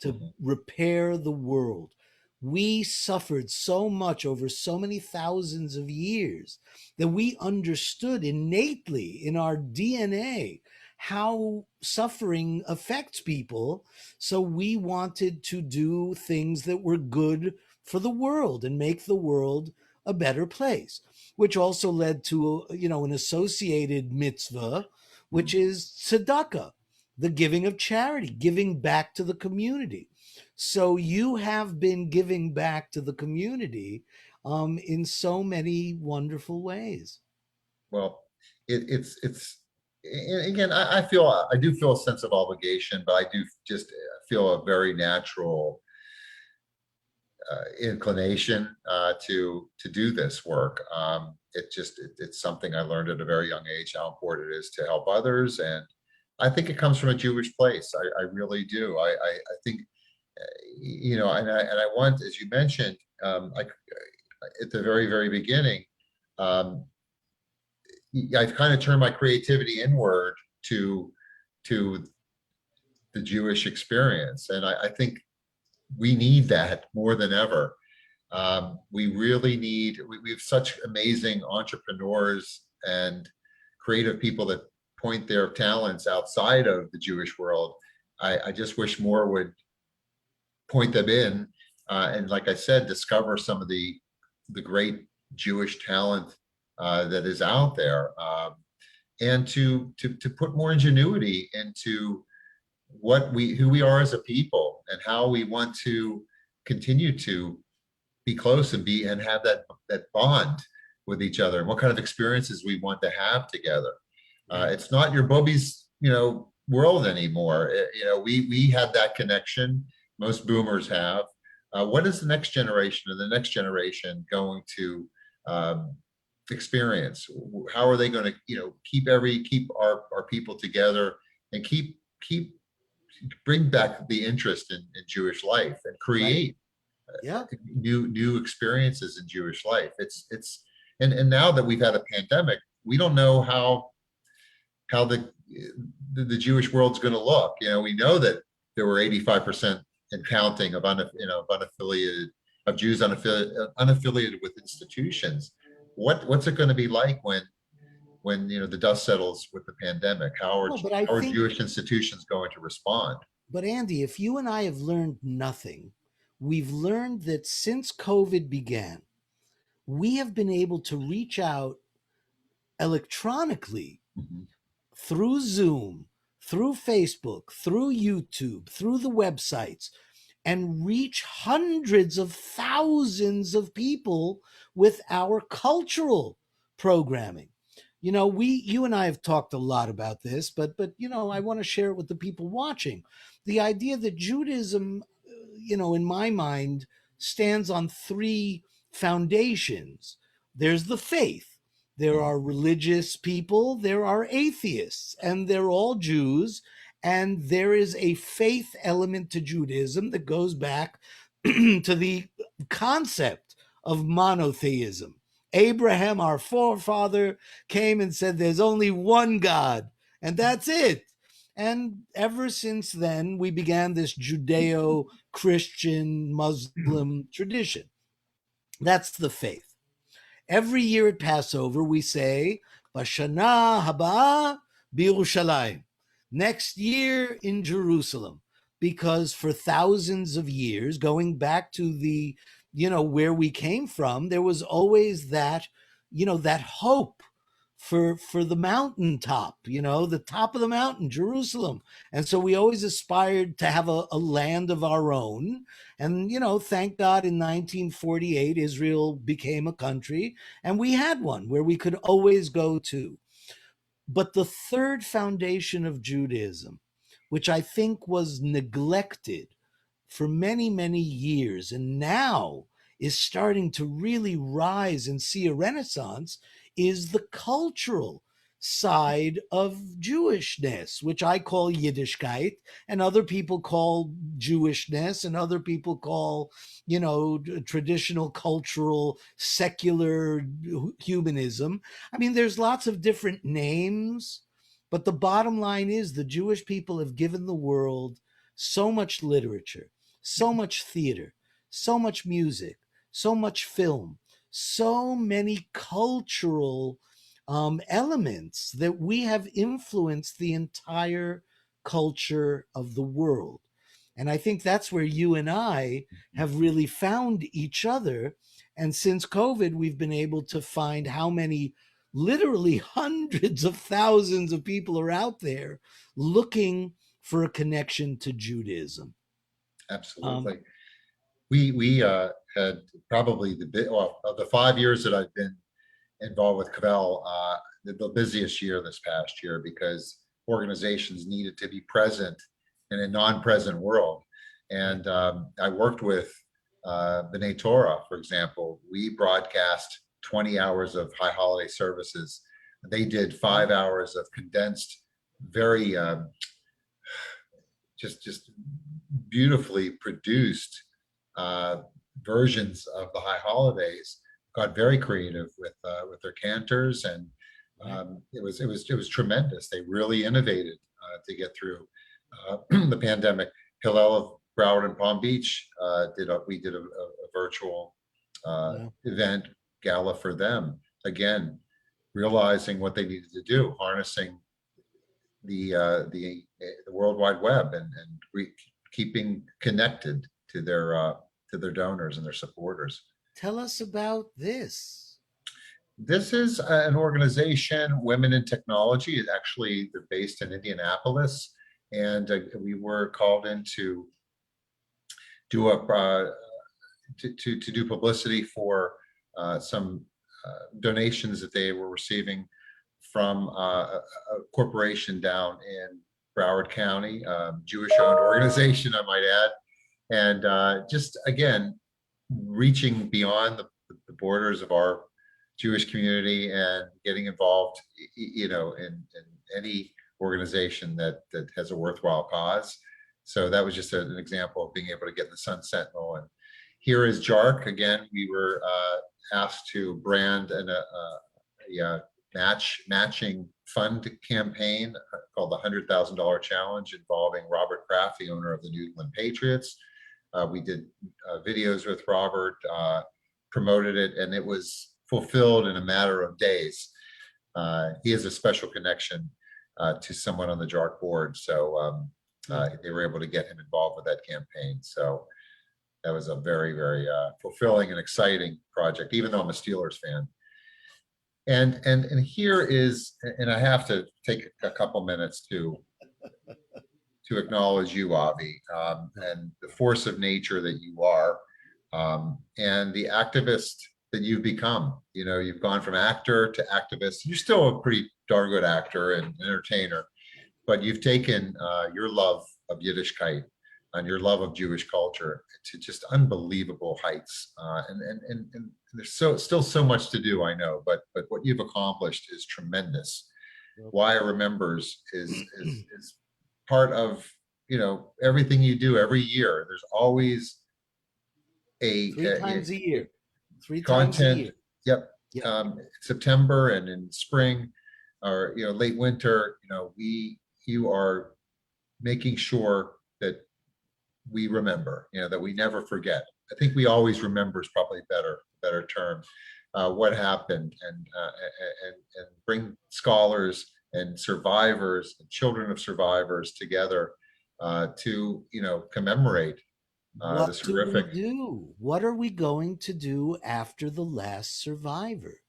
to Mhm. repair the world. We suffered so much over so many thousands of years that we understood innately in our DNA how suffering affects people. So we wanted to do things that were good for the world and make the world a better place, which also led to an associated mitzvah, which is tzedakah, the giving of charity, giving back to the community. So you have been giving back to the community in so many wonderful ways. Well, it's again, I do feel a sense of obligation, but I do just feel a very natural inclination to do this work. It's something I learned at a very young age, how important it is to help others, and I think it comes from a Jewish place. I really do. I think and I want, as you mentioned, at the very beginning, um, I've kind of turned my creativity inward to to the Jewish experience, and I think we need that more than ever. We really need. We have such amazing entrepreneurs and creative people that point their talents outside of the Jewish world. I just wish more would point them in, and like I said, discover some of the great Jewish talent that is out there, and to put more ingenuity into who we are as a people, and how we want to continue to be close and have that bond with each other, and what kind of experiences we want to have together. It's not your Bobby's world anymore. We have that connection. Most boomers have. What is the next generation going to experience? How are they going to keep our people together, and bring back the interest in Jewish life, and Right. create Yeah. new experiences in Jewish life. And now that we've had a pandemic, we don't know how the Jewish world's going to look. We know that there were 85% and counting of unaffiliated of Jews unaffiliated with institutions. What's it going to be like when the dust settles with the pandemic? How are No, but I how are think, Jewish institutions going to respond? but Andy, if you and I have learned nothing, we've learned that since COVID began, we have been able to reach out electronically Mhm. through Zoom, through Facebook, through YouTube, through the websites, and reach hundreds of thousands of people with our cultural programming. You and I have talked a lot about this, but I want to share it with the people watching. The idea that Judaism, in my mind, stands on three foundations. There's the faith. There are religious people, there are atheists, and they're all Jews. And there is a faith element to Judaism that goes back to the concept of monotheism. Abraham, our forefather, came and said, there's only one God, and that's it. And ever since then, we began this Judeo Christian Muslim tradition. That's the faith. Every year at Passover, we say, Bashana haba b'Yerushalayim. Next year in Jerusalem, because for thousands of years, going back to where we came from, there was always that hope for the mountaintop, the top of the mountain, Jerusalem. And so we always aspired to have a land of our own. And, thank God in 1948, Israel became a country and we had one where we could always go to. But the third foundation of Judaism, which I think was neglected for many, many years, and now is starting to really rise and see a renaissance, is the cultural side of Jewishness, which I call Yiddishkeit, and other people call Jewishness, and other people call, traditional cultural secular humanism. I mean, there's lots of different names, but the bottom line is the Jewish people have given the world so much literature, so much theater, so much music, so much film, so many cultural elements that we have influenced the entire culture of the world. And I think that's where you and I have really found each other. And since COVID, we've been able to find how many, literally hundreds of thousands of people are out there looking for a connection to Judaism. Absolutely. We had probably of the 5 years that I've been involved with Kvell, the busiest year this past year, because organizations needed to be present in a non-present world. And I worked with B'nai Torah, for example. We broadcast 20 hours of high holiday services. They did 5 hours of condensed, very just beautifully produced versions of the high holidays. Got very creative with their cantors, and it was tremendous. They really innovated to get through the pandemic. Hillel of Broward and Palm Beach we did a virtual event gala for them, again realizing what they needed to do, harnessing the World Wide Web, and keeping connected to their donors and their supporters. Tell us about this. This is an organization, Women in Technology. They're based in Indianapolis, and we were called in to do to do publicity for some donations that they were receiving from a corporation down in Broward County, Jewish-owned organization, I might add, and just again reaching beyond the borders of our Jewish community and getting involved, in any organization that has a worthwhile cause. So that was just an example of being able to get in the Sun Sentinel here is JARC. Again, we were asked to brand a matching fund campaign called the $100,000 Challenge, involving Robert Kraft, the owner of the New England Patriots. We did videos with Robert, promoted it, and it was fulfilled in a matter of days. He has a special connection to someone on the JARC board, so they were able to get him involved with that campaign. So that was a very, very fulfilling and exciting project, even though I'm a Steelers fan. And here is, and I have to take a couple minutes to acknowledge you, Avi, and the force of nature that you are, and the activist that you've become. You know, you've gone from actor to activist. You're still a pretty darn good actor and entertainer, but you've taken your love of Yiddishkeit and your love of Jewish culture to just unbelievable heights. And there's still so much to do, I know, but what you've accomplished is tremendous. Why I Remembers is part of, you know, everything you do every year. There's always three times a year. Yep. Yep. September and in spring, or late winter. You are making sure that we remember. That we never forget. I think we always remember is probably a better term. What happened, and bring scholars and survivors and children of survivors together to commemorate this horrific. What are we going to do after the last survivor?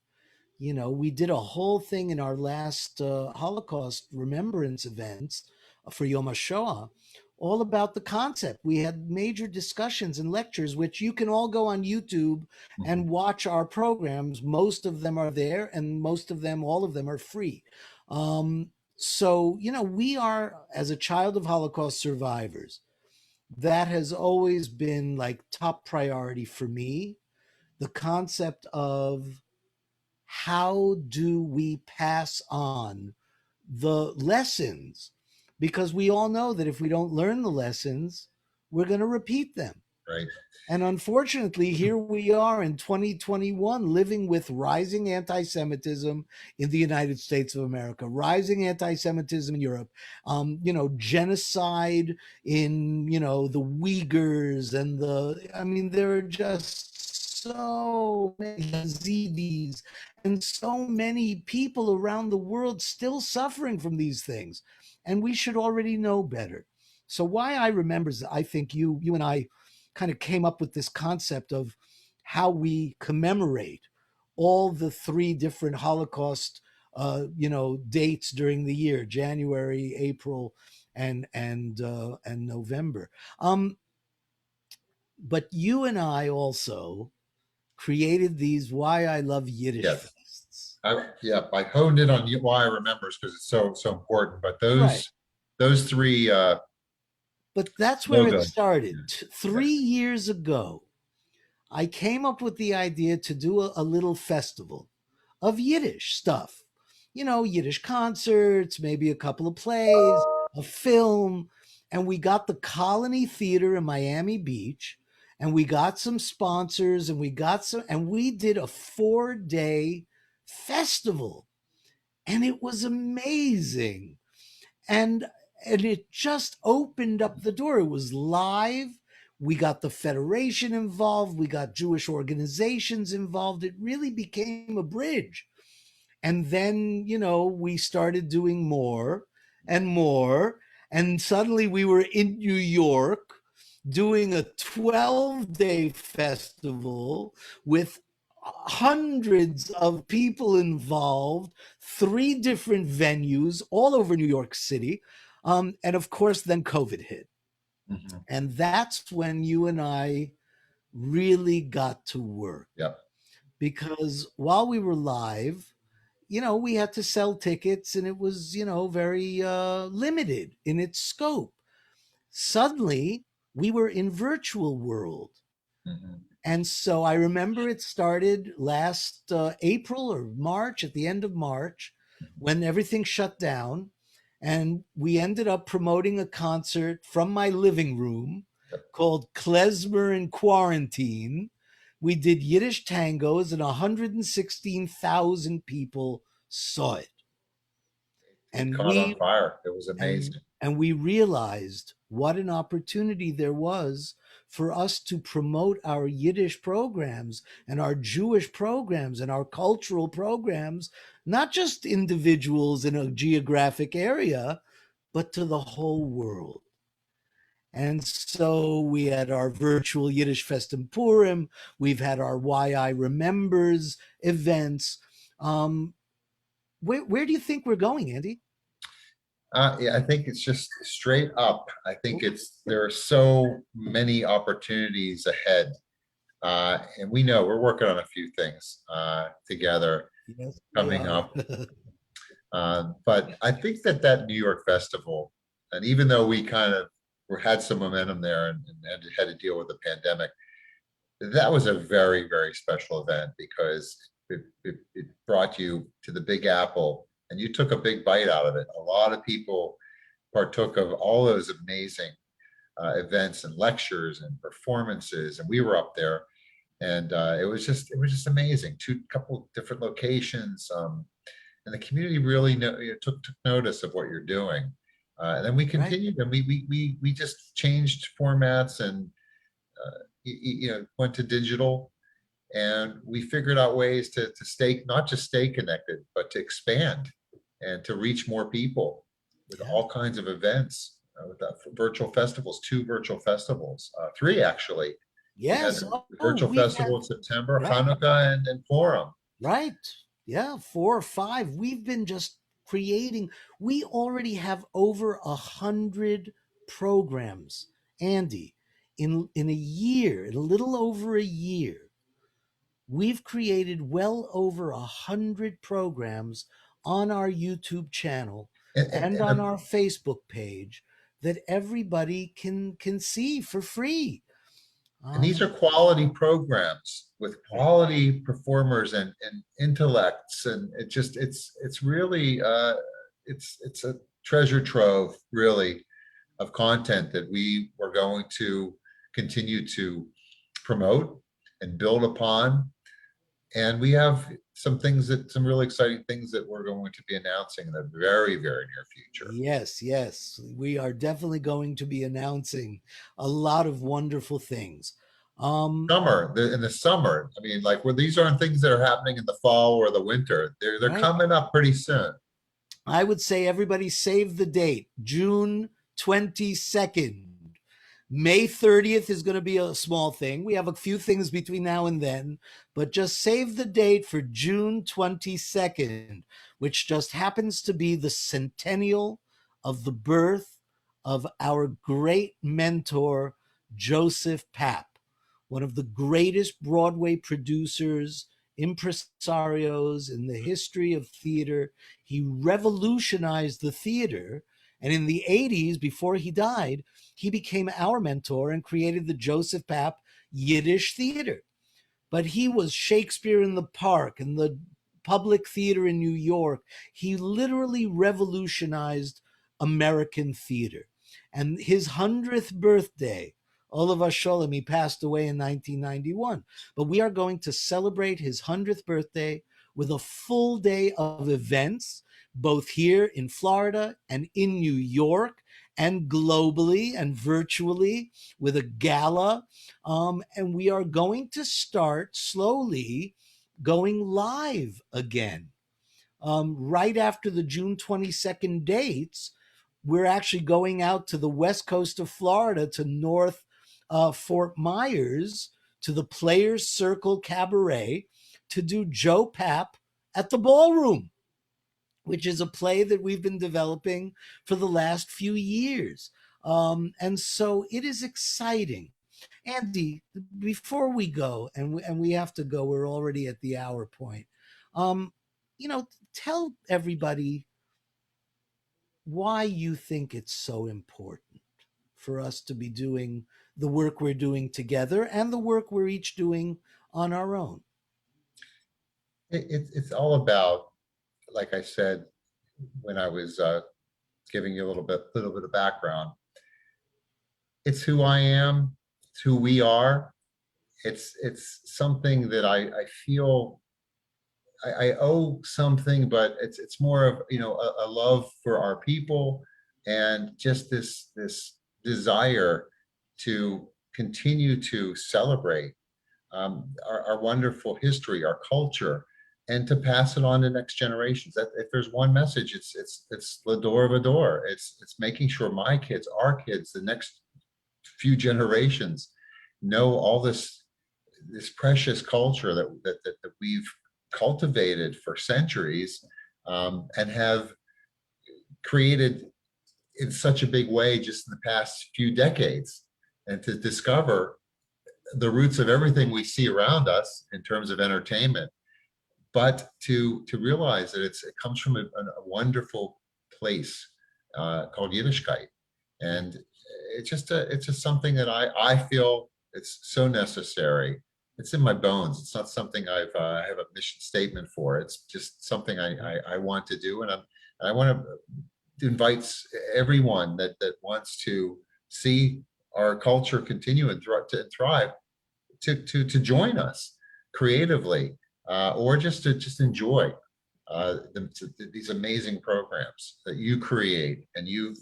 We did a whole thing in our last Holocaust remembrance events for Yom HaShoah, all about the concept. We had major discussions and lectures, which you can all go on YouTube and watch our programs. Most of them are there, and all of them are free. So, we are, as a child of Holocaust survivors, that has always been like top priority for me. The concept of how do we pass on the lessons, because we all know that if we don't learn the lessons, we're going to repeat them. Right. And unfortunately, here we are in 2021 living with rising anti-Semitism in the United States of America, rising anti-Semitism in Europe, genocide in, the Uyghurs and there are just so many Yazidis and so many people around the world still suffering from these things. And we should already know better. So why I remember, I think you and I kind of came up with this concept of how we commemorate all the three different Holocaust, dates during the year: January, April, and November. But you and I also created these Why I Love Yiddish fests. I honed in on Why I Remembers because it's so important. But those three. But that's where it started. 3 years ago, I came up with the idea to do a little festival of Yiddish stuff. Yiddish concerts, maybe a couple of plays, a film. And we got the Colony Theater in Miami Beach, and we got some sponsors, and we did a 4-day festival. And it was amazing. And it just opened up the door. It was live. We got the Federation involved. We got Jewish organizations involved. It really became a bridge. And then, we started doing more and more. And suddenly we were in New York doing a 12-day festival with hundreds of people involved, 3 different venues all over New York City. And of course, then COVID hit. Mm-hmm. And that's when you and I really got to work. Yep. Because while we were live, we had to sell tickets, and it was, very limited in its scope. Suddenly, we were in virtual world. Mm-hmm. And so I remember it started last April or March, at the end of March, when everything shut down. And we ended up promoting a concert from my living room called Klezmer in Quarantine. We did Yiddish tangos, and 116,000 people saw it. It And caught on we fire. It was and amazing. and we realized what an opportunity there was for us to promote our Yiddish programs and our Jewish programs and our cultural programs, not just individuals in a geographic area, but to the whole world. And so we had our virtual Yiddish Fest in Purim. We've had our YI Remembers events. Um, where do you think we're going, Andy? Yeah, I think it's just straight up. I think Oh, there are so many opportunities ahead. And we know we're working on a few things together yes, we coming are. up. But I think that New York Festival, and even though we kind of had some momentum there and had to deal with the pandemic, that was a very, very special event because it brought you to the Big Apple and you took a big bite out of it. A lot of people partook of all those amazing events and lectures and performances, and we were up there, and it was just amazing. Couple different locations, and the community really took notice of what you're doing. And then we Right. continued, and we just changed formats and went to digital, and we figured out ways to stay not just stay connected, but to expand and to reach more people with Yeah. all kinds of events, with virtual festivals, two virtual festivals, three actually. We had Yes. the Oh, virtual we've had, festival in September, right, Hanukkah, and Purim. right. Yeah, 4 or 5. We've been just creating. We already have over 100 programs, Andy. In a year, in a little over a year, we've created well over 100 programs on our YouTube channel and And on our Facebook page that everybody can see for free. these are Um, quality programs with right, quality performers and intellects, and it's really it's a treasure trove really of content that we are going to continue to promote and build upon. And we have some really exciting things that we're going to be announcing in the very, very near future. yes, yes, we are definitely going to be announcing a lot of wonderful things. Um, In the summer, I mean, like where these aren't things that are happening in the fall or the winter. They're right. coming up pretty soon. I would say everybody save the date, June 22nd. May 30th is going to be a small thing. We have a few things between now and then, but just save the date for June 22nd, which just happens to be the centennial of the birth of our great mentor, Joseph Papp, one of the greatest Broadway producers, impresarios in the history of theater. He revolutionized the theater. And in the 80s, before he died, he became our mentor and created the Joseph Papp Yiddish Theater. But he was Shakespeare in the Park and the public theater in New York. He literally revolutionized American theater. And his 100th birthday, Olav Sholem, he passed away in 1991. But we are going to celebrate his 100th birthday with a full day of events, both here in Florida and in New York and globally and virtually, with a gala, and we are going to start slowly going live again. Right after the June 22nd dates, we're actually going out to the west coast of Florida to North Fort Myers to the Players Circle Cabaret to do Joe Papp at the Ballroom, which is a play that we've been developing for the last few years. And so it is exciting. Andy, before we go, and we have to go, we're already at the hour point. Um, tell everybody why you think it's so important for us to be doing the work we're doing together and the work we're each doing on our own. It's all about, like I said, when I was giving you a little bit of background, it's who I am. It's who we are. It's something that I feel I owe something, but it's more of, you know, a love for our people, and just this desire to continue to celebrate our wonderful history, our culture, and to pass it on to next generations. That if there's one message, it's the door of a door. It's making sure my kids, our kids, the next few generations know all this precious culture that we've cultivated for centuries, and have created in such a big way just in the past few decades, and to discover the roots of everything we see around us in terms of entertainment, but to realize that it comes from a wonderful place called Yiddishkeit, and it's just something that I feel it's so necessary. It's in my bones. It's not something I have a mission statement for. It's just something I want to do, and I want to invite everyone that wants to see our culture continue and thrive to join us creatively, or just enjoy these amazing programs that you create and you've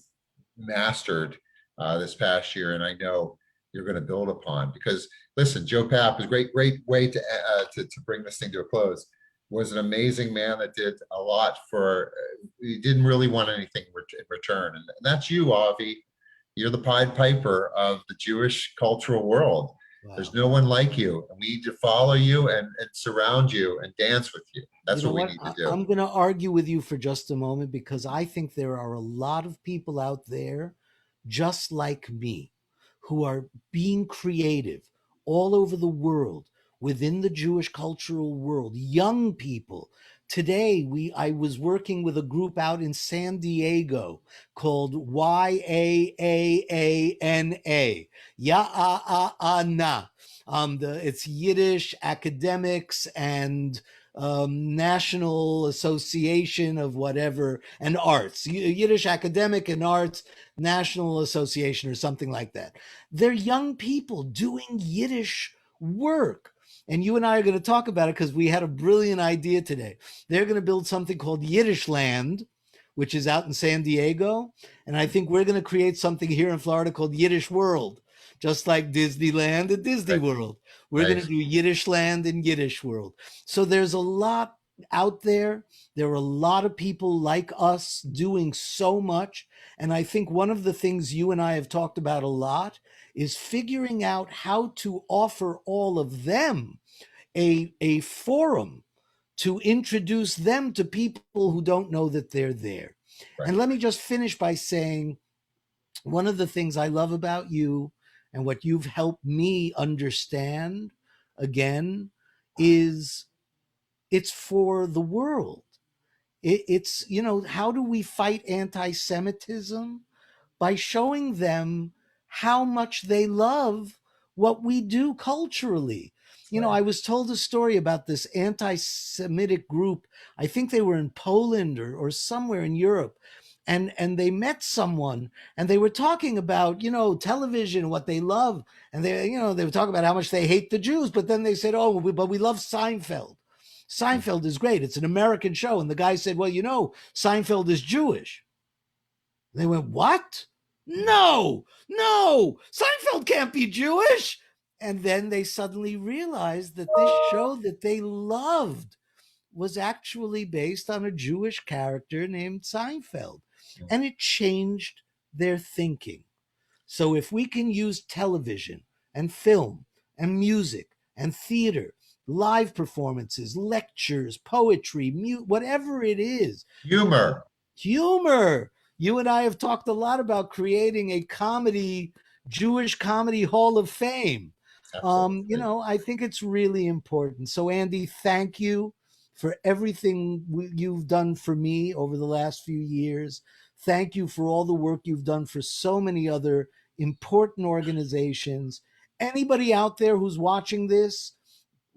mastered this past year, and I know you're going to build upon. Because listen, Joe Papp is a great way to bring this thing to a close. Was an amazing man that did a lot for. He didn't really want anything in return, and that's you, Avi. You're the Pied Piper of the Jewish cultural world. Wow. There's no one like you, and we need to follow you and surround you and dance with you. That's You know what we what? need to do. I'm going to argue with you for just a moment, because I think there are a lot of people out there just like me who are being creative all over the world within the Jewish cultural world. Young people. Today, I was working with a group out in San Diego called YAAANA. Ya'ana. It's Yiddish academics and National Association of whatever and Arts, Yiddish Academic and Arts National Association or something like that. They're young people doing Yiddish work. And you and I are going to talk about it because we had a brilliant idea today. They're going to build something called Yiddish Land, which is out in San Diego. And I think we're going to create something here in Florida called Yiddish World, just like Disneyland and Disney Right. World. We're going to do Yiddish Land and Yiddish World. So there's a lot out there. There are a lot of people like us doing so much. And I think one of the things you and I have talked about a lot is figuring out how to offer all of them a forum to introduce them to people who don't know that they're there. Right. And let me just finish by saying one of the things I love about you and what you've helped me understand again is it's for the world. It's, you know, how do we fight anti-Semitism? By showing them how much they love what we do culturally. You know, I was told a story about this anti-Semitic group. I think they were in Poland or somewhere in Europe. And they met someone and they were talking about, you know, television, what they love. And they, you know, they were talking about how much they hate the Jews. But then they said, oh, but we love Seinfeld. Seinfeld is great. It's an American show. And the guy said, well, you know, Seinfeld is Jewish. They went, what? No, Seinfeld can't be Jewish. And then they suddenly realized that this show that they loved was actually based on a Jewish character named Seinfeld. And it changed their thinking. So if we can use television and film and music and theater, live performances, lectures, poetry, whatever it is, Humor. You and I have talked a lot about creating a Jewish comedy hall of fame. You know, I think it's really important. So, Andy, thank you for everything you've done for me over the last few years. Thank you for all the work you've done for so many other important organizations. Anybody out there who's watching this,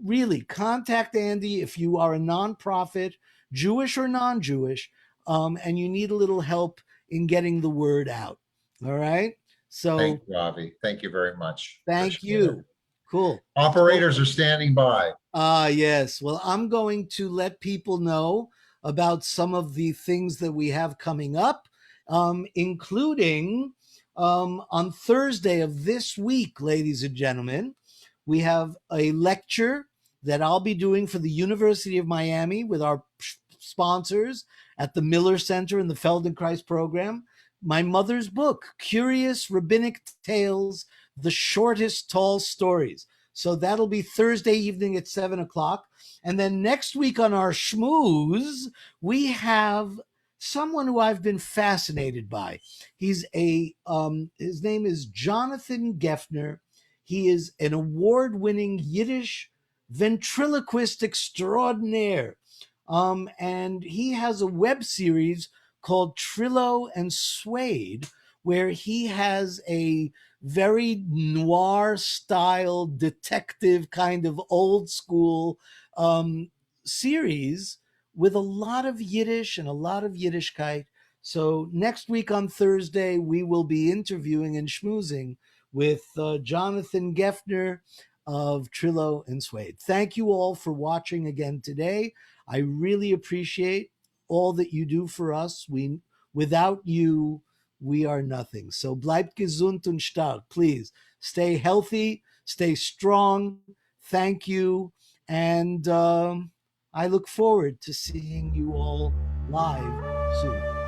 really contact Andy if you are a nonprofit, Jewish or non-Jewish, and you need a little help in getting the word out. All right. So Thank you, Avi. Thank you very much. thank Appreciate it. you. Cool. So Operators are standing by. yes. Well, I'm going to let people know about some of the things that we have coming up, including on Thursday of this week, ladies and gentlemen, we have a lecture that I'll be doing for the University of Miami with our sponsors at the Miller Center and the Feldenkrais program. My mother's book, Curious Rabbinic Tales, The Shortest Tall Stories. So that'll be Thursday evening at 7 o'clock. And then next week on our schmooze, we have someone who I've been fascinated by. He's his name is Jonathan Geffner. He is an award-winning Yiddish ventriloquist extraordinaire. And he has a web series called Trillo and Suede, where he has a very noir style detective kind of old school series with a lot of Yiddish and a lot of Yiddishkeit. So next week on Thursday, we will be interviewing and schmoozing with Jonathan Geffner of Trillo and Suede. Thank you all for watching again today. I really appreciate all that you do for us. Without you, we are nothing. So bleibt gesund und stark. Please stay healthy, stay strong. Thank you. And I look forward to seeing you all live soon.